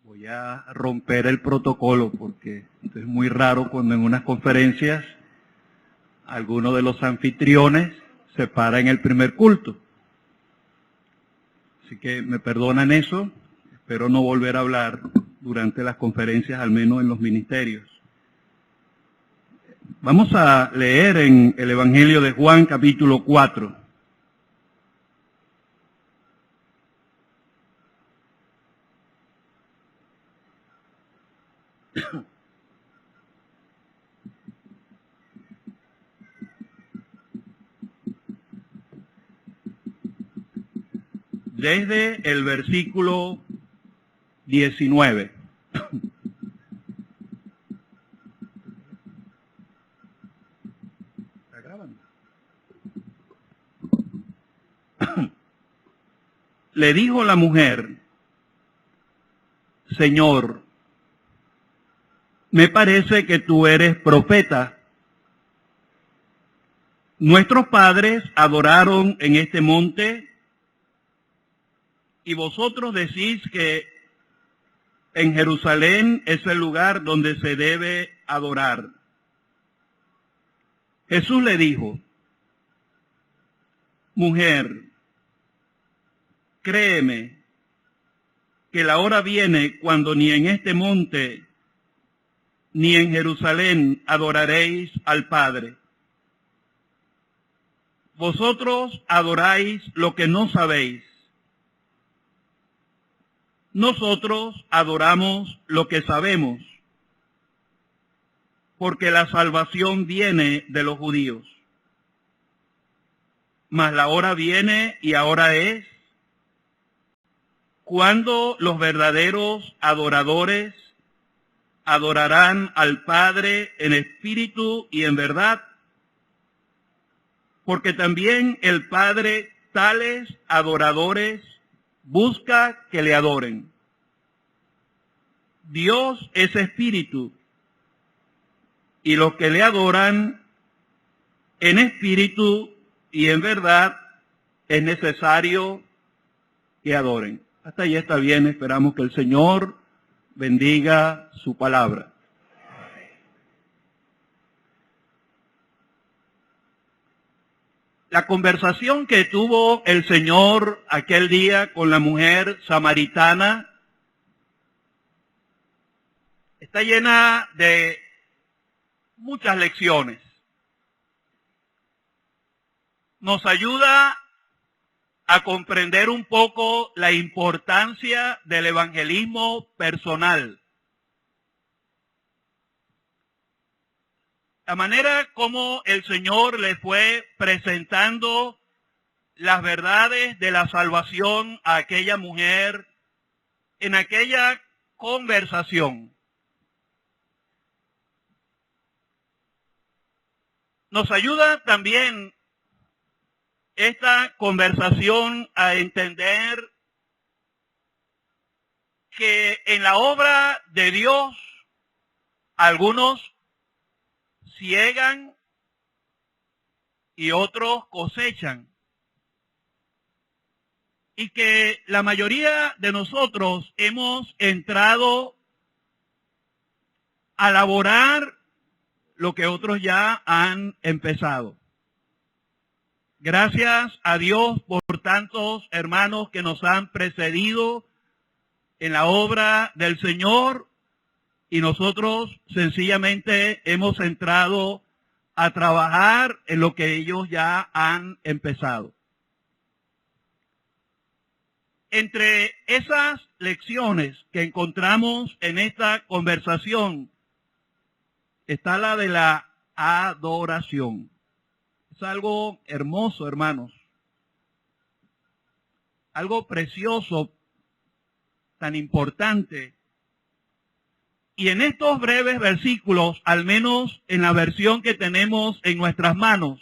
Voy a romper el protocolo porque esto es muy raro cuando en unas conferencias alguno de los anfitriones se para en el primer culto. Así que me perdonan eso, espero no volver a hablar durante las conferencias, al menos en los ministerios. Vamos a leer en el Evangelio de Juan, capítulo 4. Desde el versículo 19. ¿Está grabando? Le dijo la mujer: Señor, me parece que tú eres profeta. Nuestros padres adoraron en este monte, y vosotros decís que en Jerusalén es el lugar donde se debe adorar. Jesús le dijo: Mujer, créeme que la hora viene cuando ni en este monte ni en Jerusalén adoraréis al Padre. Vosotros adoráis lo que no sabéis. Nosotros adoramos lo que sabemos, porque la salvación viene de los judíos. Mas la hora viene y ahora es cuando los verdaderos adoradores adorarán al Padre en espíritu y en verdad, porque también el Padre tales adoradores busca que le adoren. Dios es espíritu, y los que le adoran en espíritu y en verdad es necesario que adoren. Hasta ahí está bien, esperamos que el Señor bendiga su palabra. La conversación que tuvo el Señor aquel día con la mujer samaritana está llena de muchas lecciones. Nos ayuda a comprender un poco la importancia del evangelismo personal. La manera como el Señor le fue presentando las verdades de la salvación a aquella mujer en aquella conversación. Nos ayuda también esta conversación a entender que en la obra de Dios algunos ciegan y otros cosechan. Y que la mayoría de nosotros hemos entrado a laborar lo que otros ya han empezado. Gracias a Dios por tantos hermanos que nos han precedido en la obra del Señor, y nosotros sencillamente hemos entrado a trabajar en lo que ellos ya han empezado. Entre esas lecciones que encontramos en esta conversación está la de la adoración. Es algo hermoso, hermanos. Algo precioso, tan importante. Y en estos breves versículos, al menos en la versión que tenemos en nuestras manos,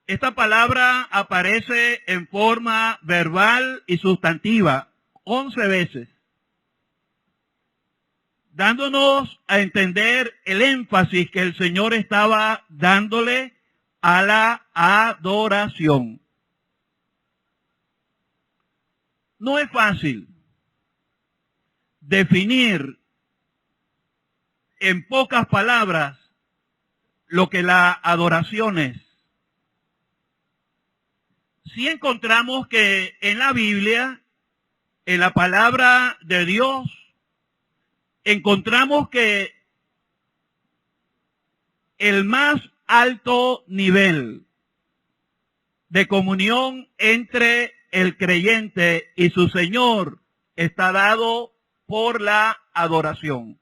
esta palabra aparece en forma verbal y sustantiva 11 veces, dándonos a entender el énfasis que el Señor estaba dándole a la adoración. No es fácil definir en pocas palabras lo que la adoración es. Sí encontramos que en la Biblia, en la palabra de Dios, encontramos que el más alto nivel de comunión entre el creyente y su Señor está dado por la adoración.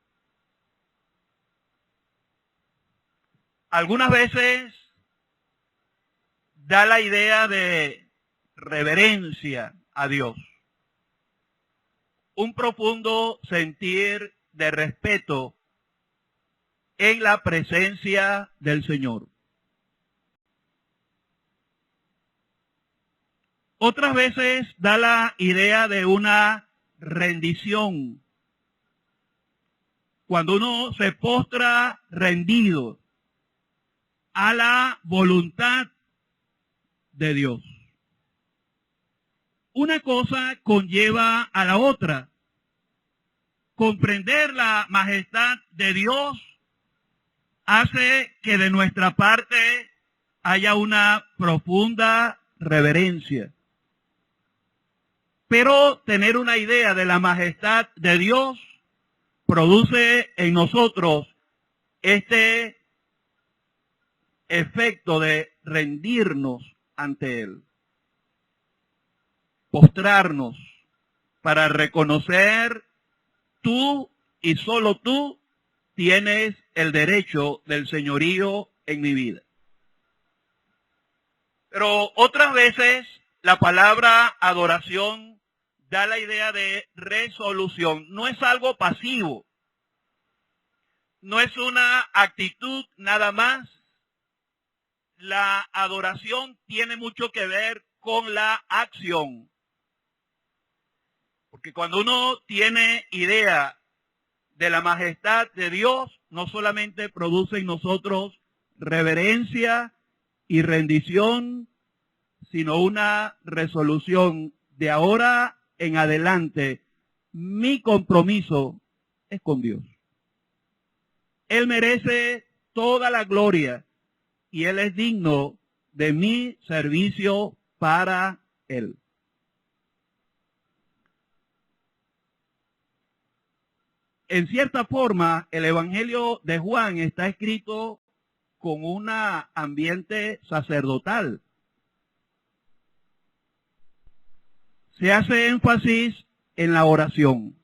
Algunas veces da la idea de reverencia a Dios, un profundo sentir de respeto en la presencia del Señor. Otras veces da la idea de una rendición, cuando uno se postra rendido a la voluntad de Dios. Una cosa conlleva a la otra. Comprender la majestad de Dios hace que de nuestra parte haya una profunda reverencia. Pero tener una idea de la majestad de Dios produce en nosotros este efecto de rendirnos ante Él, postrarnos para reconocer: tú y solo tú tienes el derecho del señorío en mi vida. Pero otras veces la palabra adoración da la idea de resolución. No es algo pasivo, no es una actitud nada más. La adoración tiene mucho que ver con la acción. Porque cuando uno tiene idea de la majestad de Dios, no solamente produce en nosotros reverencia y rendición, sino una resolución: de ahora en adelante, mi compromiso es con Dios. Él merece toda la gloria y Él es digno de mi servicio para Él. En cierta forma, el Evangelio de Juan está escrito con un ambiente sacerdotal. Se hace énfasis en la oración.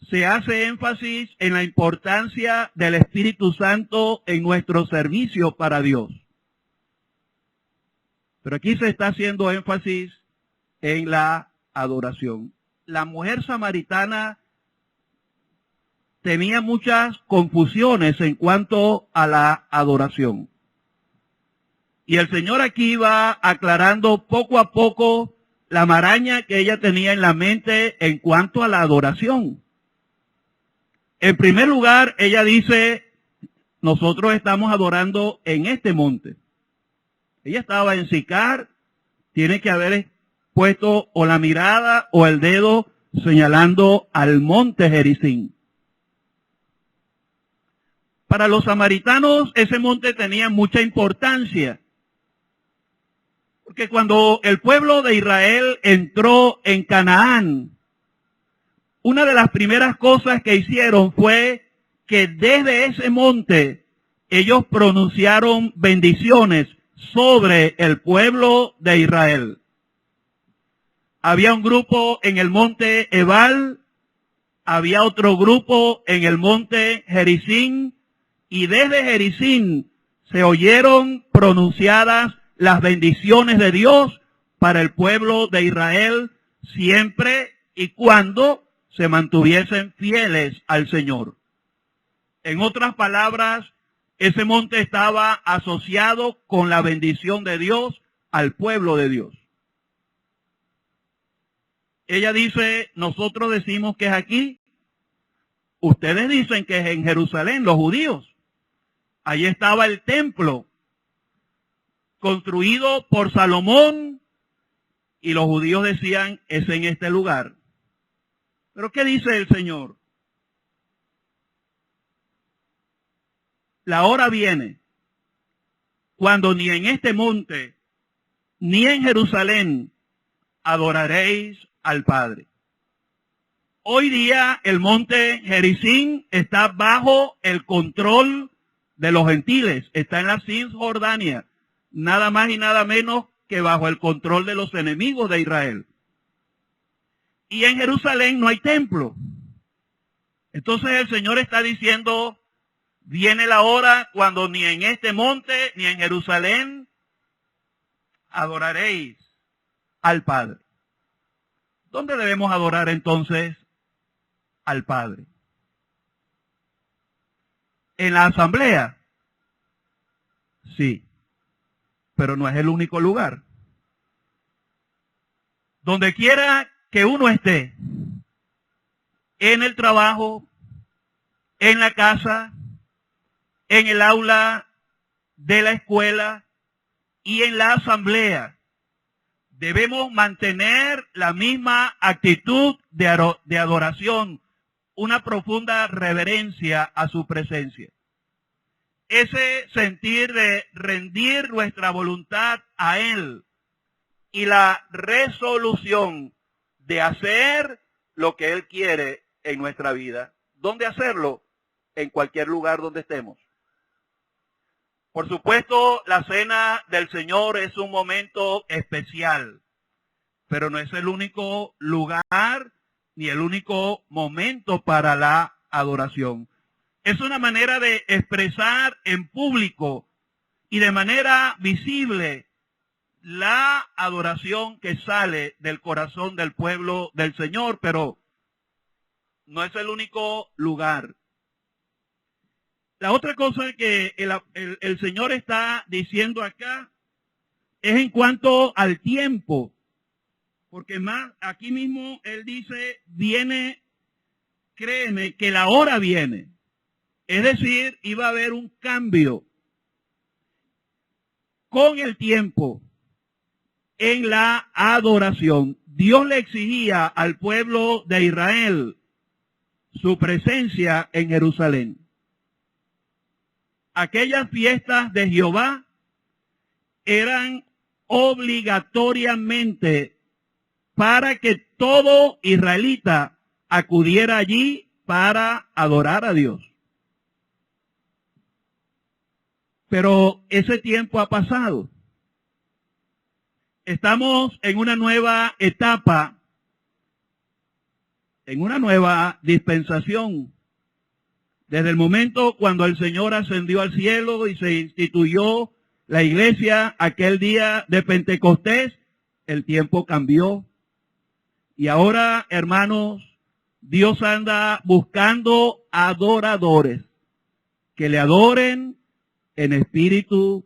Se hace énfasis en la importancia del Espíritu Santo en nuestro servicio para Dios. Pero aquí se está haciendo énfasis en la adoración. La mujer samaritana tenía muchas confusiones en cuanto a la adoración. Y el Señor aquí va aclarando poco a poco la maraña que ella tenía en la mente en cuanto a la adoración. En primer lugar, ella dice: nosotros estamos adorando en este monte. Ella estaba en Sicar, tiene que haber puesto o la mirada o el dedo señalando al monte Gerizim. Para los samaritanos ese monte tenía mucha importancia, porque cuando el pueblo de Israel entró en Canaán, una de las primeras cosas que hicieron fue que desde ese monte ellos pronunciaron bendiciones sobre el pueblo de Israel. Había un grupo en el monte Ebal, había otro grupo en el monte Gerizim, y desde Gerizim se oyeron pronunciadas las bendiciones de Dios para el pueblo de Israel siempre y cuando se mantuviesen fieles al Señor. En otras palabras, ese monte estaba asociado con la bendición de Dios al pueblo de Dios. Ella dice: nosotros decimos que es aquí, ustedes dicen que es en Jerusalén, los judíos. Allí estaba el templo, construido por Salomón, Y los judíos decían, es en este lugar. Pero ¿qué dice el Señor? La hora viene cuando ni en este monte ni en Jerusalén adoraréis al Padre. Hoy día el monte Gerizim está bajo el control de los gentiles, está en la Cisjordania, nada más y nada menos que bajo el control de los enemigos de Israel. Y en Jerusalén no hay templo. Entonces el Señor está diciendo, viene la hora cuando ni en este monte ni en Jerusalén adoraréis al Padre. ¿Dónde debemos adorar entonces al Padre? ¿En la asamblea? Sí, pero no es el único lugar. Donde quiera que uno esté, en el trabajo, en la casa, en el aula de la escuela y en la asamblea, debemos mantener la misma actitud de adoración, una profunda reverencia a su presencia. Ese sentir de rendir nuestra voluntad a Él y la resolución de hacer lo que Él quiere en nuestra vida. ¿Dónde hacerlo? En cualquier lugar donde estemos. Por supuesto, la cena del Señor es un momento especial, pero no es el único lugar ni el único momento para la adoración. Es una manera de expresar en público y de manera visible la adoración que sale del corazón del pueblo del Señor, pero no es el único lugar. La otra cosa que el Señor está diciendo acá es en cuanto al tiempo, porque más aquí mismo Él dice, viene, créeme que la hora viene. Es decir, iba a haber un cambio con el tiempo en la adoración. Dios le exigía al pueblo de Israel su presencia en Jerusalén. Aquellas fiestas de Jehová eran obligatoriamente para que todo israelita acudiera allí para adorar a Dios. Pero ese tiempo ha pasado. Estamos en una nueva etapa, en una nueva dispensación. Desde el momento cuando el Señor ascendió al cielo y se instituyó la iglesia aquel día de Pentecostés, el tiempo cambió. Y ahora, hermanos, Dios anda buscando adoradores que le adoren en espíritu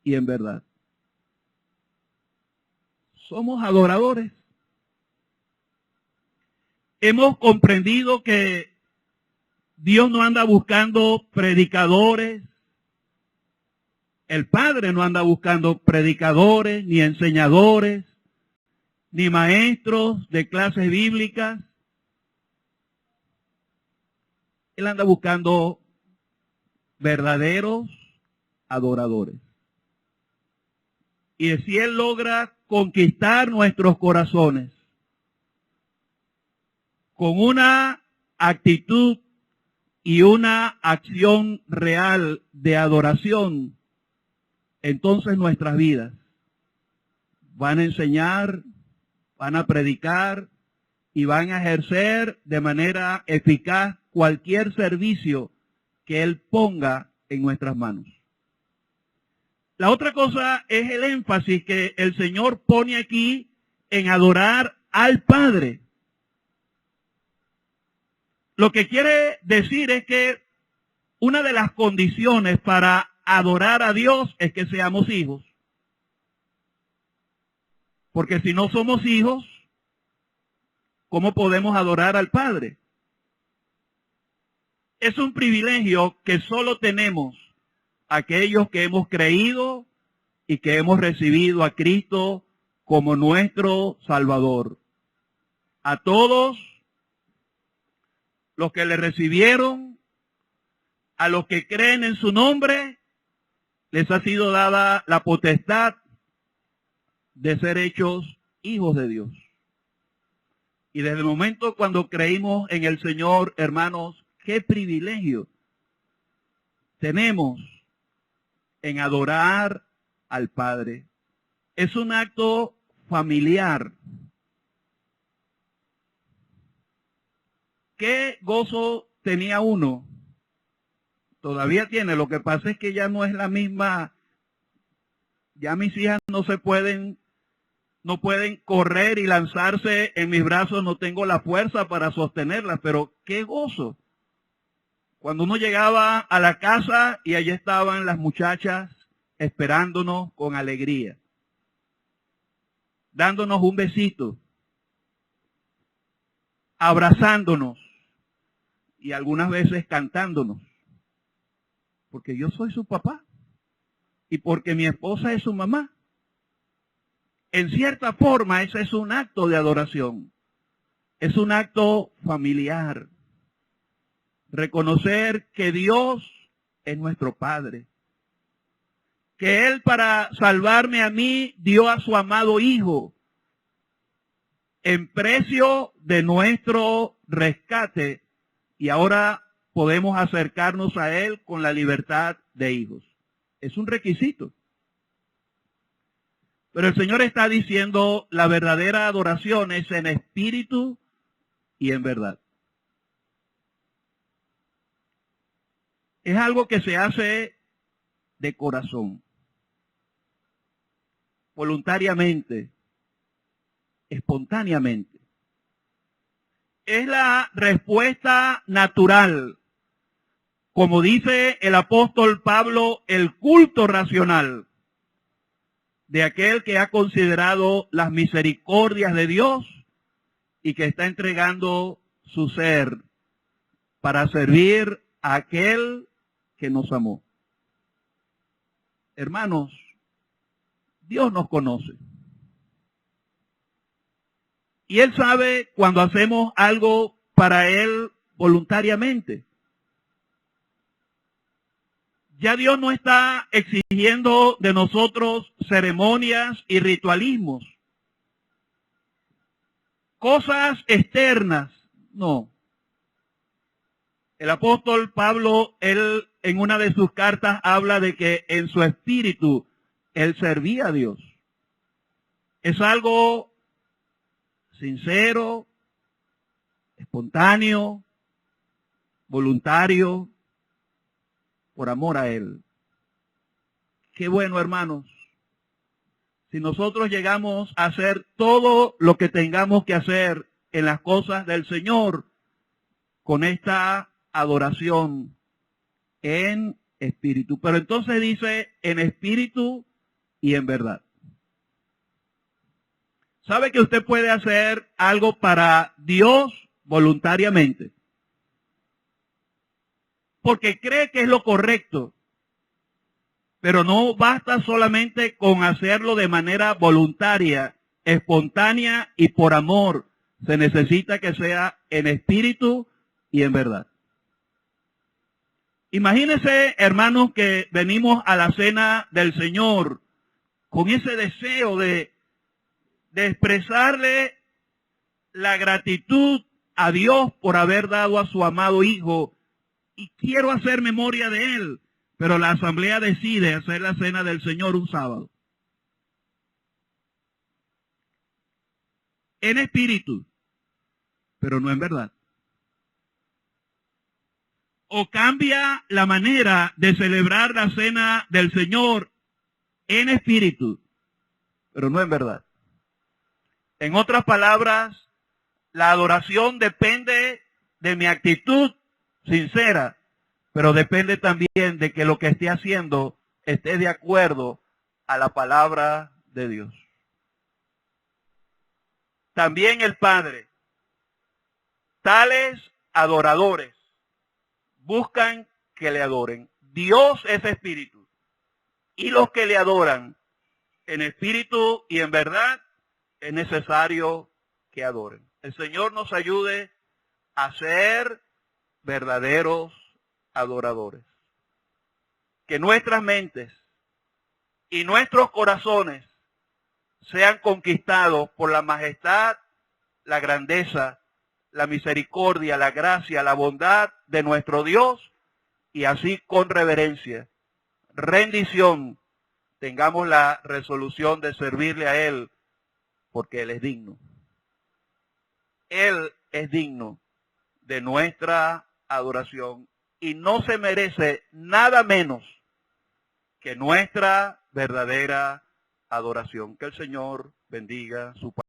y en verdad. Somos adoradores. Hemos comprendido que Dios no anda buscando predicadores. El Padre no anda buscando predicadores, ni enseñadores, ni maestros de clases bíblicas. Él anda buscando verdaderos adoradores. Y si Él logra conquistar nuestros corazones con una actitud y una acción real de adoración, entonces nuestras vidas van a enseñar, van a predicar y van a ejercer de manera eficaz cualquier servicio que Él ponga en nuestras manos. La otra cosa es el énfasis que el Señor pone aquí en adorar al Padre. Lo que quiere decir es que una de las condiciones para adorar a Dios es que seamos hijos. Porque si no somos hijos, ¿cómo podemos adorar al Padre? Es un privilegio que solo tenemos aquellos que hemos creído y que hemos recibido a Cristo como nuestro Salvador. A todos los que le recibieron, a los que creen en su nombre, les ha sido dada la potestad de ser hechos hijos de Dios. Y desde el momento cuando creímos en el Señor, hermanos, qué privilegio tenemos en adorar al Padre. Es un acto familiar. ¿Qué gozo tenía uno? Todavía tiene. Lo que pasa es que ya no es la misma. Ya mis hijas no pueden correr y lanzarse en mis brazos. No tengo la fuerza para sostenerlas. Pero qué gozo. Cuando uno llegaba a la casa y allí estaban las muchachas esperándonos con alegría, dándonos un besito, abrazándonos y algunas veces cantándonos, porque yo soy su papá y porque mi esposa es su mamá. En cierta forma, ese es un acto de adoración, es un acto familiar. Reconocer que Dios es nuestro Padre, que Él para salvarme a mí dio a su amado Hijo en precio de nuestro rescate y ahora podemos acercarnos a Él con la libertad de hijos. Es un requisito. Pero el Señor está diciendo la verdadera adoración es en espíritu y en verdad. Es algo que se hace de corazón, voluntariamente, espontáneamente. Es la respuesta natural, como dice el apóstol Pablo, el culto racional de aquel que ha considerado las misericordias de Dios y que está entregando su ser para servir a aquel que nos amó. Hermanos, Dios nos conoce. Y Él sabe cuando hacemos algo para Él voluntariamente. Ya Dios no está exigiendo de nosotros ceremonias y ritualismos. Cosas externas, no. El apóstol Pablo, él en una de sus cartas habla de que en su espíritu él servía a Dios. Es algo sincero, espontáneo, voluntario, por amor a Él. Qué bueno, hermanos. Si nosotros llegamos a hacer todo lo que tengamos que hacer en las cosas del Señor, con esta adoración en espíritu. Pero entonces dice en espíritu y en verdad. ¿Sabe que usted puede hacer algo para Dios voluntariamente? Porque cree que es lo correcto. Pero no basta solamente con hacerlo de manera voluntaria, espontánea y por amor. Se necesita que sea en espíritu y en verdad. Imagínense, hermanos, que venimos a la cena del Señor con ese deseo de expresarle la gratitud a Dios por haber dado a su amado Hijo. Y quiero hacer memoria de Él. Pero la asamblea decide hacer la cena del Señor un sábado. En espíritu, pero no en verdad. O cambia la manera de celebrar la cena del Señor en espíritu, pero no en verdad. En otras palabras, la adoración depende de mi actitud sincera, pero depende también de que lo que esté haciendo esté de acuerdo a la palabra de Dios. También el Padre, tales adoradores, buscan que le adoren. Dios es espíritu, y los que le adoran en espíritu y en verdad es necesario que adoren. El Señor nos ayude a ser verdaderos adoradores. Que nuestras mentes y nuestros corazones sean conquistados por la majestad, la grandeza, la misericordia, la gracia, la bondad de nuestro Dios, y así con reverencia, rendición, tengamos la resolución de servirle a Él, porque Él es digno. Él es digno de nuestra adoración y no se merece nada menos que nuestra verdadera adoración. Que el Señor bendiga su palabra.